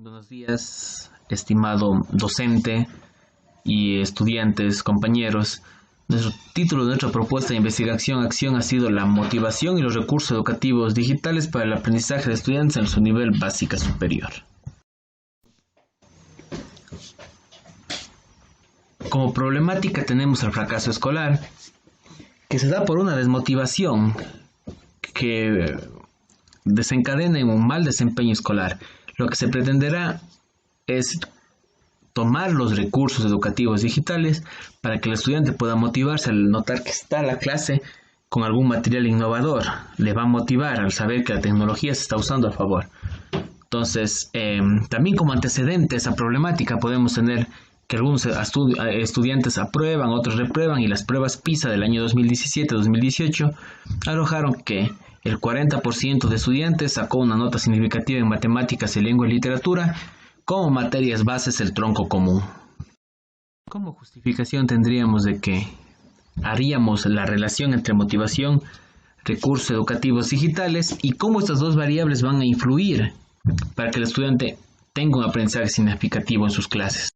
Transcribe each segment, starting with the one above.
Buenos días, estimado docente y estudiantes, compañeros. Nuestro título de nuestra propuesta de investigación acción ha sido la motivación y los recursos educativos digitales para el aprendizaje de estudiantes en su nivel básica superior. Como problemática tenemos el fracaso escolar, que se da por una desmotivación que desencadena en un mal desempeño escolar. Lo que se pretenderá es tomar los recursos educativos digitales para que el estudiante pueda motivarse al notar que está la clase con algún material innovador. Le va a motivar al saber que la tecnología se está usando a favor. Entonces, también como antecedente a esa problemática podemos tener que algunos estudiantes aprueban, otros reprueban, y las pruebas PISA del año 2017-2018 arrojaron que el 40% de estudiantes sacó una nota significativa en matemáticas y lengua y literatura como materias bases del tronco común. Como justificación tendríamos de que haríamos la relación entre motivación, recursos educativos digitales y cómo estas dos variables van a influir para que el estudiante tenga un aprendizaje significativo en sus clases.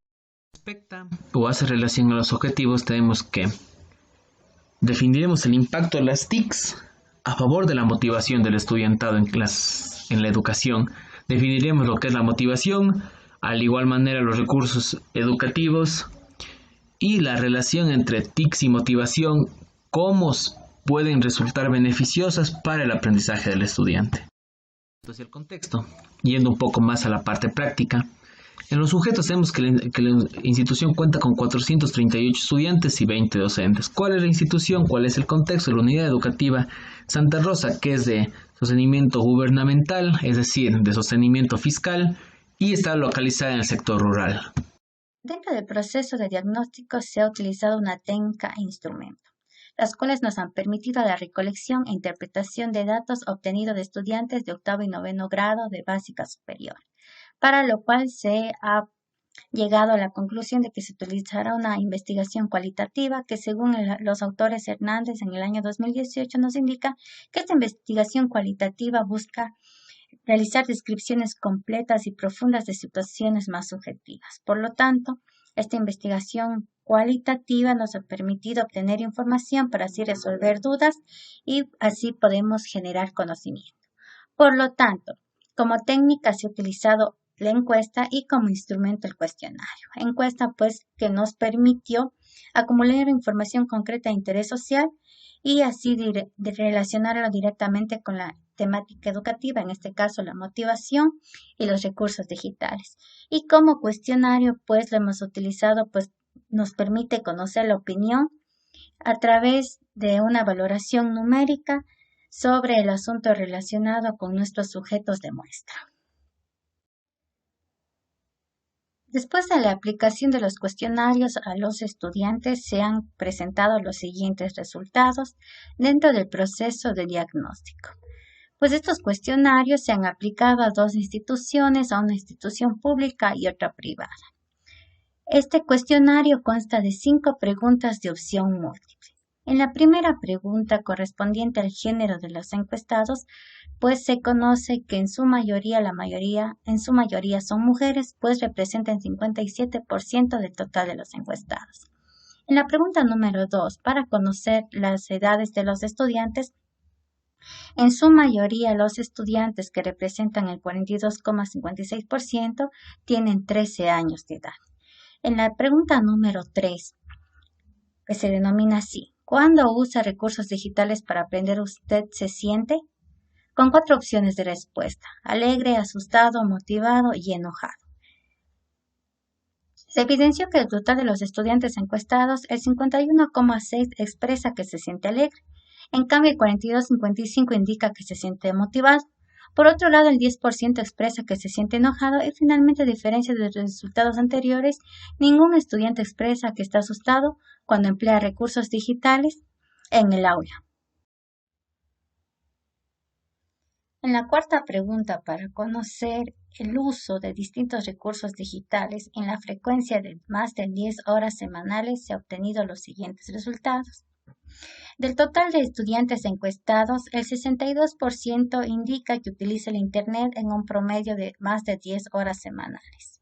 Respecta o hace relación a los objetivos, tenemos que definiremos el impacto de las TICs a favor de la motivación del estudiantado en la educación. Definiremos lo que es la motivación, al igual manera los recursos educativos y la relación entre TICs y motivación, cómo pueden resultar beneficiosas para el aprendizaje del estudiante. Entonces el contexto, yendo un poco más a la parte práctica. En los sujetos tenemos que la institución cuenta con 438 estudiantes y 20 docentes. ¿Cuál es la institución? ¿Cuál es el contexto? La unidad educativa Santa Rosa, que es de sostenimiento gubernamental, es decir, de sostenimiento fiscal, y está localizada en el sector rural. Dentro del proceso de diagnóstico se ha utilizado una técnica e instrumento, las cuales nos han permitido la recolección e interpretación de datos obtenidos de estudiantes de octavo y noveno grado de básica superior, para lo cual se ha llegado a la conclusión de que se utilizará una investigación cualitativa que, según los autores Hernández en el año 2018, nos indica que esta investigación cualitativa busca realizar descripciones completas y profundas de situaciones más subjetivas. Por lo tanto, esta investigación cualitativa nos ha permitido obtener información para así resolver dudas y así podemos generar conocimiento. Por lo tanto, como técnica se ha utilizado la encuesta y como instrumento el cuestionario. Encuesta pues que nos permitió acumular información concreta de interés social y así relacionarlo directamente con la temática educativa, en este caso la motivación y los recursos digitales. Y como cuestionario pues lo hemos utilizado, pues nos permite conocer la opinión a través de una valoración numérica sobre el asunto relacionado con nuestros sujetos de muestra. Después de la aplicación de los cuestionarios a los estudiantes, se han presentado los siguientes resultados dentro del proceso de diagnóstico. Pues estos cuestionarios se han aplicado a dos instituciones, a una institución pública y otra privada. Este cuestionario consta de 5 preguntas de opción múltiple. En la primera pregunta, correspondiente al género de los encuestados, pues se conoce que en su mayoría son mujeres, pues representan 57% del total de los encuestados. En la pregunta número 2, para conocer las edades de los estudiantes, en su mayoría los estudiantes, que representan el 42,56%, tienen 13 años de edad. En la pregunta número 3, que se denomina así: ¿cuándo usa recursos digitales para aprender usted se siente? Con 4 opciones de respuesta: alegre, asustado, motivado y enojado. Se evidenció que el total de los estudiantes encuestados, el 51,6% expresa que se siente alegre, en cambio el 42,55% indica que se siente motivado. Por otro lado, el 10% expresa que se siente enojado y finalmente, a diferencia de los resultados anteriores, ningún estudiante expresa que está asustado cuando emplea recursos digitales en el aula. En la cuarta pregunta, para conocer el uso de distintos recursos digitales en la frecuencia de más de 10 horas semanales, se han obtenido los siguientes resultados. Del total de estudiantes encuestados, el 62% indica que utiliza el Internet en un promedio de más de 10 horas semanales.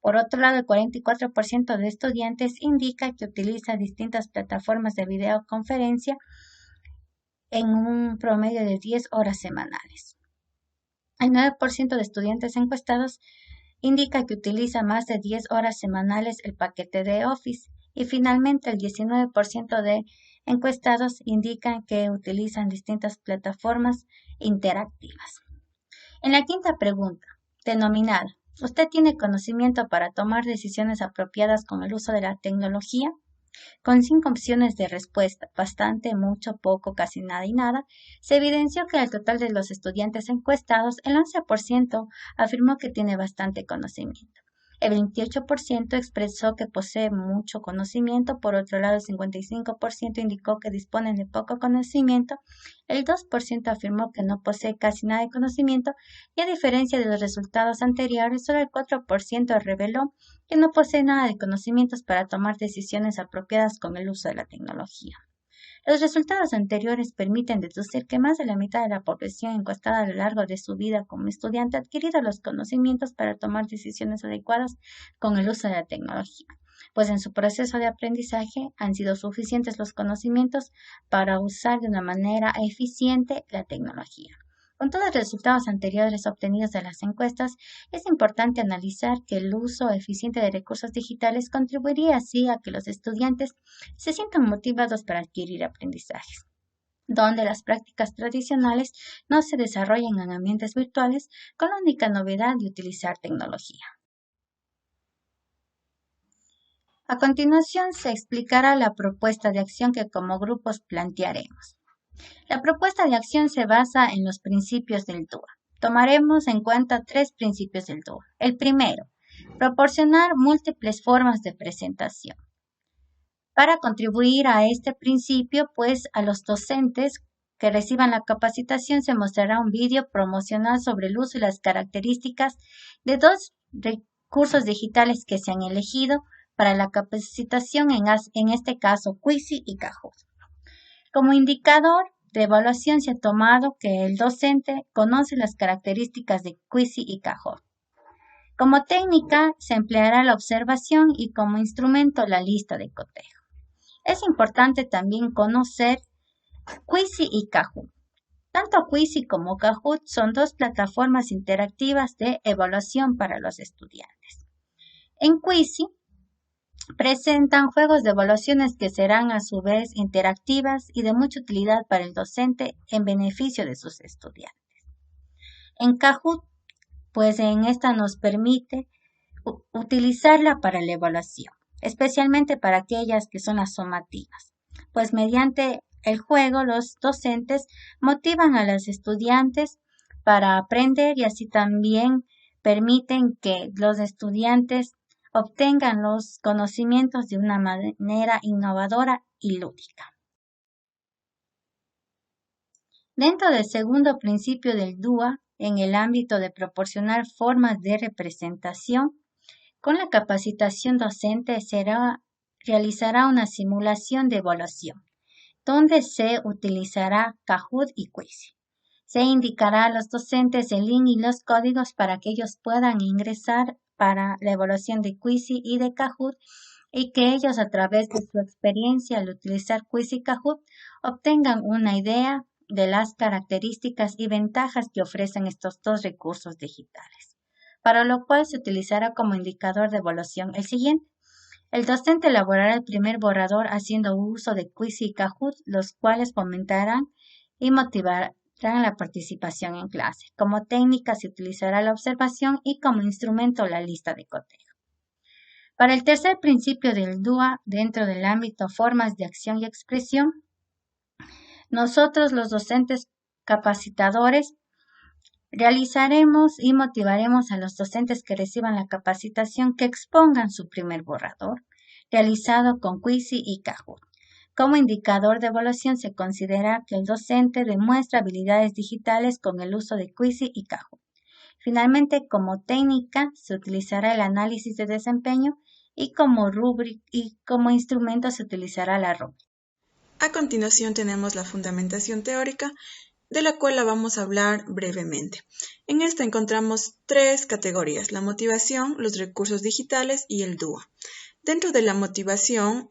Por otro lado, el 44% de estudiantes indica que utiliza distintas plataformas de videoconferencia en un promedio de 10 horas semanales. El 9% de estudiantes encuestados indica que utiliza más de 10 horas semanales el paquete de Office y finalmente el 19% de encuestados indican que utilizan distintas plataformas interactivas. En la quinta pregunta, denominada, ¿usted tiene conocimiento para tomar decisiones apropiadas con el uso de la tecnología? Con 5 opciones de respuesta, bastante, mucho, poco, casi nada y nada, se evidenció que al total de los estudiantes encuestados, el 11% afirmó que tiene bastante conocimiento. El 28% expresó que posee mucho conocimiento, por otro lado el 55% indicó que disponen de poco conocimiento, el 2% afirmó que no posee casi nada de conocimiento y a diferencia de los resultados anteriores, solo el 4% reveló que no posee nada de conocimientos para tomar decisiones apropiadas con el uso de la tecnología. Los resultados anteriores permiten deducir que más de la mitad de la población encuestada a lo largo de su vida como estudiante ha adquirido los conocimientos para tomar decisiones adecuadas con el uso de la tecnología, pues en su proceso de aprendizaje han sido suficientes los conocimientos para usar de una manera eficiente la tecnología. Con todos los resultados anteriores obtenidos de las encuestas, es importante analizar que el uso eficiente de recursos digitales contribuiría así a que los estudiantes se sientan motivados para adquirir aprendizajes, donde las prácticas tradicionales no se desarrollan en ambientes virtuales con la única novedad de utilizar tecnología. A continuación se explicará la propuesta de acción que como grupos plantearemos. La propuesta de acción se basa en los principios del DUA. Tomaremos en cuenta 3 principios del DUA. El primero, proporcionar múltiples formas de presentación. Para contribuir a este principio, pues a los docentes que reciban la capacitación se mostrará un vídeo promocional sobre el uso y las características de 2 recursos digitales que se han elegido para la capacitación, en este caso Quizy y Kahoot. Como indicador de evaluación se ha tomado que el docente conoce las características de Quizy y Kahoot. Como técnica se empleará la observación y como instrumento la lista de cotejo. Es importante también conocer Quizy y Kahoot. Tanto Quizy como Kahoot son 2 plataformas interactivas de evaluación para los estudiantes. En Quizy presentan juegos de evaluaciones que serán a su vez interactivas y de mucha utilidad para el docente en beneficio de sus estudiantes. En Kahoot, pues en esta nos permite utilizarla para la evaluación, especialmente para aquellas que son las sumativas, pues mediante el juego los docentes motivan a los estudiantes para aprender y así también permiten que los estudiantes obtengan los conocimientos de una manera innovadora y lúdica. Dentro del segundo principio del DUA, en el ámbito de proporcionar formas de representación, con la capacitación docente realizará una simulación de evaluación, donde se utilizará Kahoot y Quizy. Se indicará a los docentes el link y los códigos para que ellos puedan ingresar para la evaluación de Quizy y de Kahoot y que ellos a través de su experiencia al utilizar Quizy y Kahoot obtengan una idea de las características y ventajas que ofrecen estos 2 recursos digitales, para lo cual se utilizará como indicador de evaluación el siguiente. El docente elaborará el primer borrador haciendo uso de Quizy y Kahoot, los cuales fomentarán y motivarán la participación en clase. Como técnica se utilizará la observación y como instrumento la lista de cotejo. Para el tercer principio del DUA, dentro del ámbito formas de acción y expresión, nosotros los docentes capacitadores realizaremos y motivaremos a los docentes que reciban la capacitación que expongan su primer borrador, realizado con Quizy y Kahoot. Como indicador de evaluación se considera que el docente demuestra habilidades digitales con el uso de Quizy y Kahoot. Finalmente, como técnica se utilizará el análisis de desempeño y como instrumento se utilizará la rúbrica. A continuación tenemos la fundamentación teórica, de la cual la vamos a hablar brevemente. En esta encontramos tres categorías: la motivación, los recursos digitales y el DUA. Dentro de la motivación,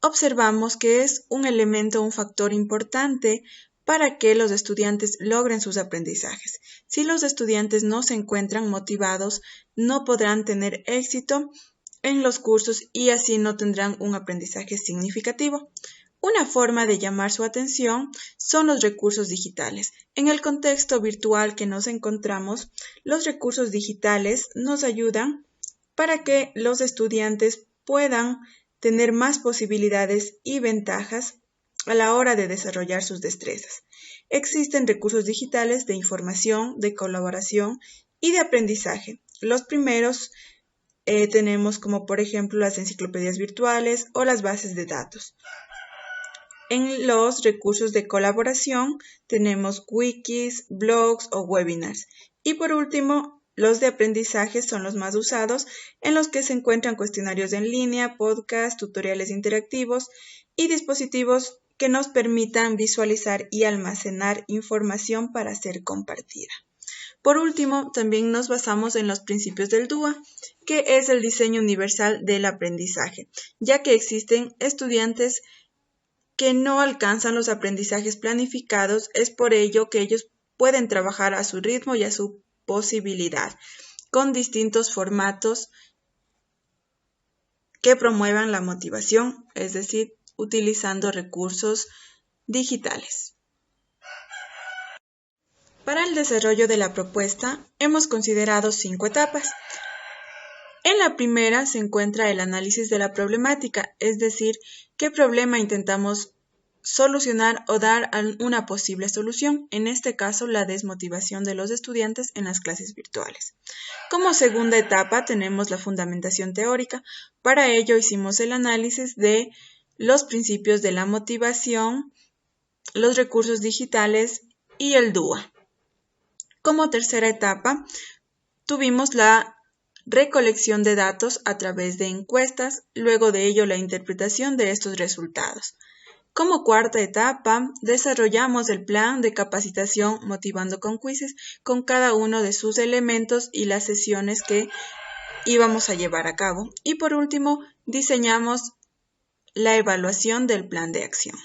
observamos que es un elemento, un factor importante para que los estudiantes logren sus aprendizajes. Si los estudiantes no se encuentran motivados, no podrán tener éxito en los cursos y así no tendrán un aprendizaje significativo. Una forma de llamar su atención son los recursos digitales. En el contexto virtual que nos encontramos, los recursos digitales nos ayudan para que los estudiantes puedan tener más posibilidades y ventajas a la hora de desarrollar sus destrezas. Existen recursos digitales de información, de colaboración y de aprendizaje. Los primeros tenemos como por ejemplo las enciclopedias virtuales o las bases de datos. En los recursos de colaboración tenemos wikis, blogs o webinars. Y por último, los de aprendizaje son los más usados, en los que se encuentran cuestionarios en línea, podcasts, tutoriales interactivos y dispositivos que nos permitan visualizar y almacenar información para ser compartida. Por último, también nos basamos en los principios del DUA, que es el diseño universal del aprendizaje, ya que existen estudiantes que no alcanzan los aprendizajes planificados. Es por ello que ellos pueden trabajar a su ritmo y a su posibilidad, con distintos formatos que promuevan la motivación, es decir, utilizando recursos digitales. Para el desarrollo de la propuesta, hemos considerado 5 etapas. En la primera se encuentra el análisis de la problemática, es decir, qué problema intentamos solucionar o dar una posible solución, en este caso la desmotivación de los estudiantes en las clases virtuales. Como segunda etapa tenemos la fundamentación teórica. Para ello hicimos el análisis de los principios de la motivación, los recursos digitales y el DUA. Como tercera etapa tuvimos la recolección de datos a través de encuestas, luego de ello la interpretación de estos resultados. Como cuarta etapa, desarrollamos el plan de capacitación motivando con quizzes con cada uno de sus elementos y las sesiones que íbamos a llevar a cabo. Y por último, diseñamos la evaluación del plan de acción.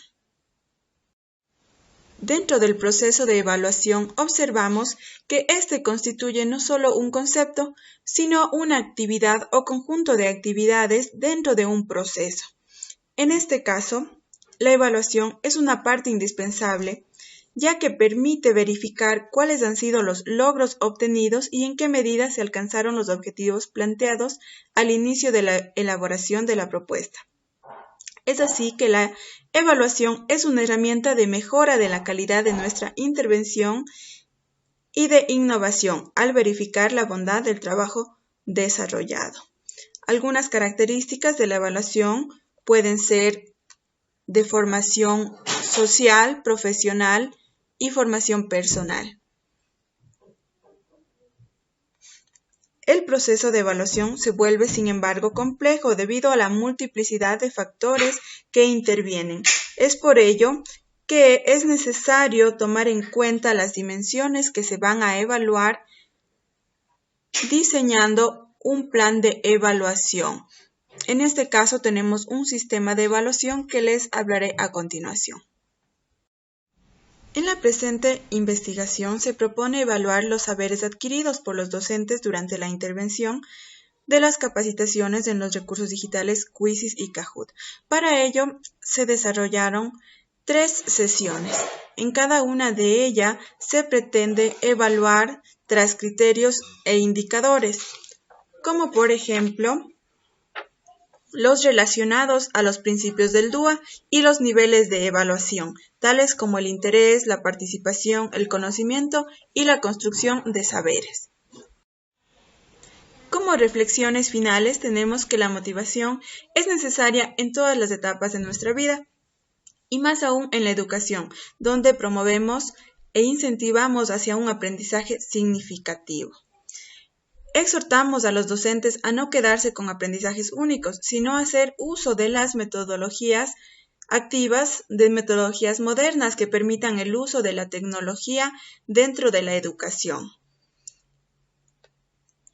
Dentro del proceso de evaluación observamos que este constituye no solo un concepto, sino una actividad o conjunto de actividades dentro de un proceso. En este caso, la evaluación es una parte indispensable, ya que permite verificar cuáles han sido los logros obtenidos y en qué medida se alcanzaron los objetivos planteados al inicio de la elaboración de la propuesta. Es así que la evaluación es una herramienta de mejora de la calidad de nuestra intervención y de innovación al verificar la bondad del trabajo desarrollado. Algunas características de la evaluación pueden ser de formación social, profesional y formación personal. El proceso de evaluación se vuelve, sin embargo, complejo debido a la multiplicidad de factores que intervienen. Es por ello que es necesario tomar en cuenta las dimensiones que se van a evaluar diseñando un plan de evaluación. En este caso tenemos un sistema de evaluación que les hablaré a continuación. En la presente investigación se propone evaluar los saberes adquiridos por los docentes durante la intervención de las capacitaciones en los recursos digitales Quizzes y Kahoot. Para ello se desarrollaron 3 sesiones. En cada una de ellas se pretende evaluar tras criterios e indicadores, como por ejemplo los relacionados a los principios del DUA y los niveles de evaluación, tales como el interés, la participación, el conocimiento y la construcción de saberes. Como reflexiones finales tenemos que la motivación es necesaria en todas las etapas de nuestra vida, y más aún en la educación, donde promovemos e incentivamos hacia un aprendizaje significativo. Exhortamos a los docentes a no quedarse con aprendizajes únicos, sino a hacer uso de las metodologías activas de metodologías modernas que permitan el uso de la tecnología dentro de la educación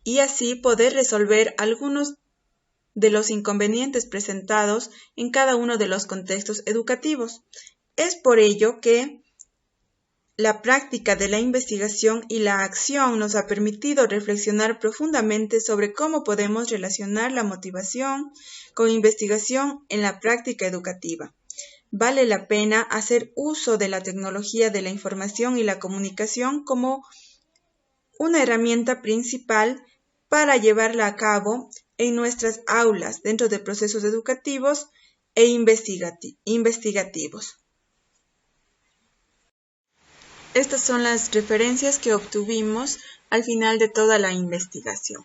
y así poder resolver algunos de los inconvenientes presentados en cada uno de los contextos educativos. Es por ello que la práctica de la investigación y la acción nos ha permitido reflexionar profundamente sobre cómo podemos relacionar la motivación con investigación en la práctica educativa. Vale la pena hacer uso de la tecnología de la información y la comunicación como una herramienta principal para llevarla a cabo en nuestras aulas dentro de procesos educativos e investigativos. Estas son las referencias que obtuvimos al final de toda la investigación.